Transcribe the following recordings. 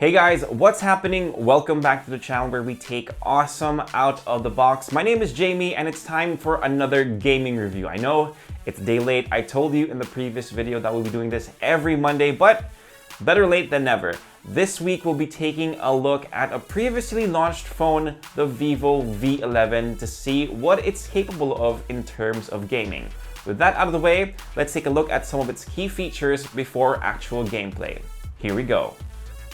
Hey guys, what's happening? Welcome back to the channel where we take awesome out of the box. My name is Jamie and it's time for another gaming review. I know it's a day late. I told you in the previous video that we'll be doing this every Monday, but better late than never. This week we'll be taking a look at a previously launched phone, the Vivo V11, to see what it's capable of in terms of gaming. With that out of the way, let's take a look at some of its key features before actual gameplay. Here we go.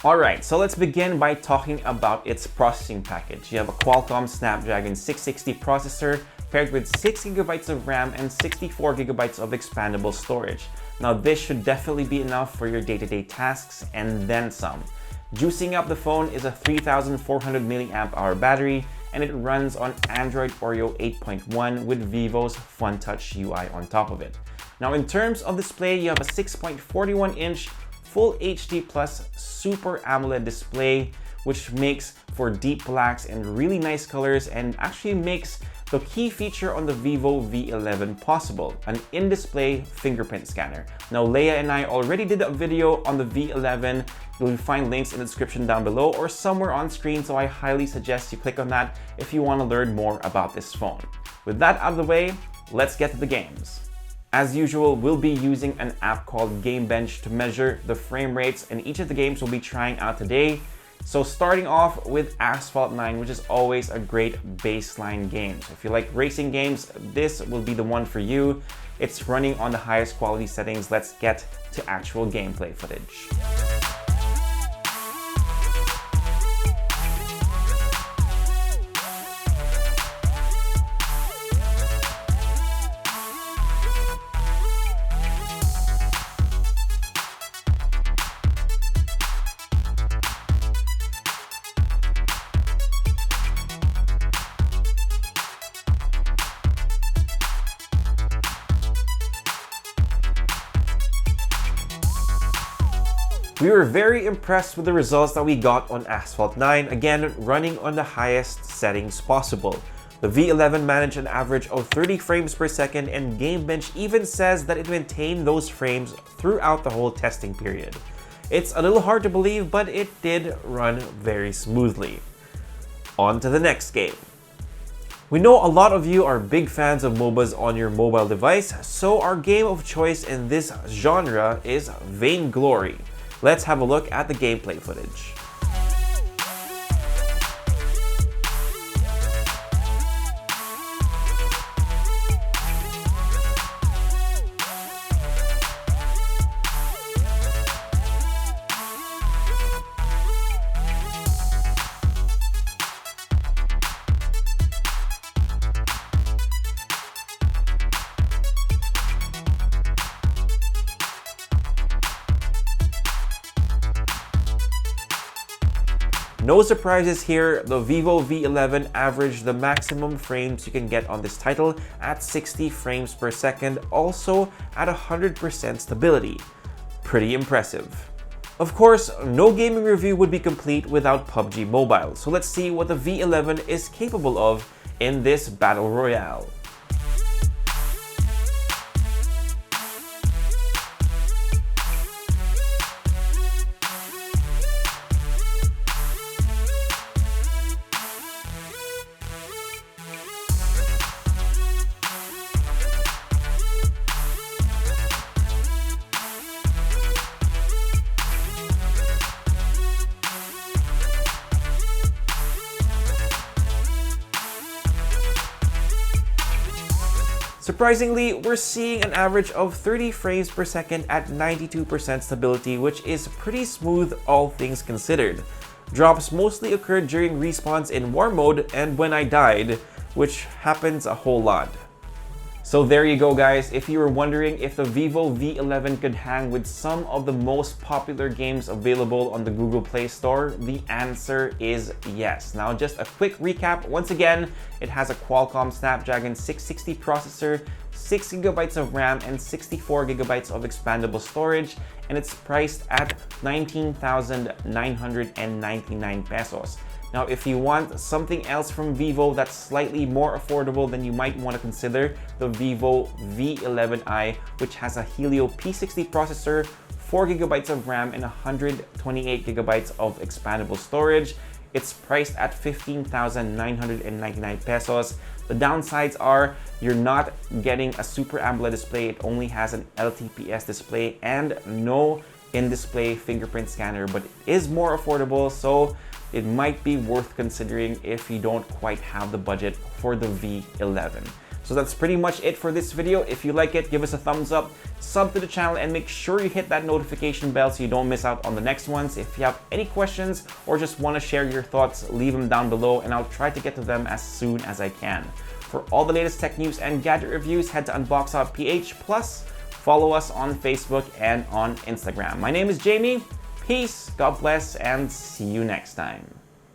Alright, so let's begin by talking about its processing package. You have a Qualcomm Snapdragon 660 processor paired with 6GB of RAM and 64GB of expandable storage. Now this should definitely be enough for your day-to-day tasks and then some. Juicing up the phone is a 3400 mAh battery and it runs on Android Oreo 8.1 with Vivo's FunTouch UI on top of it. Now in terms of display, you have a 6.41-inch Full HD Plus Super AMOLED display, which makes for deep blacks and really nice colors and actually makes the key feature on the Vivo V11 possible, an in-display fingerprint scanner. Now, Lea and I already did a video on the V11. You'll find links in the description down below or somewhere on screen, so I highly suggest you click on that if you want to learn more about this phone. With that out of the way, let's get to the games. As usual, we'll be using an app called Gamebench to measure the frame rates, and each of the games we'll be trying out today. So starting off with Asphalt 9, which is always a great baseline game. So if you like racing games, this will be the one for you. It's running on the highest quality settings. Let's get to actual gameplay footage. We were very impressed with the results that we got on Asphalt 9, again running on the highest settings possible. The V11 managed an average of 30 frames per second, and Gamebench even says that it maintained those frames throughout the whole testing period. It's a little hard to believe, but it did run very smoothly. On to the next game. We know a lot of you are big fans of MOBAs on your mobile device, so our game of choice in this genre is Vainglory. Let's have a look at the gameplay footage. No surprises here, the Vivo V11 averaged the maximum frames you can get on this title at 60 frames per second, also at 100% stability. Pretty impressive. Of course, no gaming review would be complete without PUBG Mobile, so let's see what the V11 is capable of in this battle royale. Surprisingly, we're seeing an average of 30 frames per second at 92% stability, which is pretty smooth all things considered. Drops mostly occurred during respawns in war mode and when I died, which happens a whole lot. So there you go guys, if you were wondering if the Vivo V11 could hang with some of the most popular games available on the Google Play Store, the answer is yes. Now just a quick recap, once again, it has a Qualcomm Snapdragon 660 processor, 6GB of RAM and 64GB of expandable storage, and it's priced at 19,999 pesos. Now, if you want something else from Vivo that's slightly more affordable, then you might want to consider the Vivo V11i, which has a Helio P60 processor, 4 gigabytes of RAM, and 128 gigabytes of expandable storage. It's priced at 15,999 pesos. The downsides are you're not getting a Super AMOLED display. It only has an LTPS display and no in-display fingerprint scanner, but it is more affordable, so it might be worth considering if you don't quite have the budget for the V11. So that's pretty much it for this video. If you like it, give us a thumbs up, sub to the channel, and make sure you hit that notification bell so you don't miss out on the next ones. If you have any questions or just want to share your thoughts, leave them down below and I'll try to get to them as soon as I can. For all the latest tech news and gadget reviews, head to unbox.ph, plus follow us on Facebook and on Instagram. My name is Jamie. Peace, God bless, and see you next time.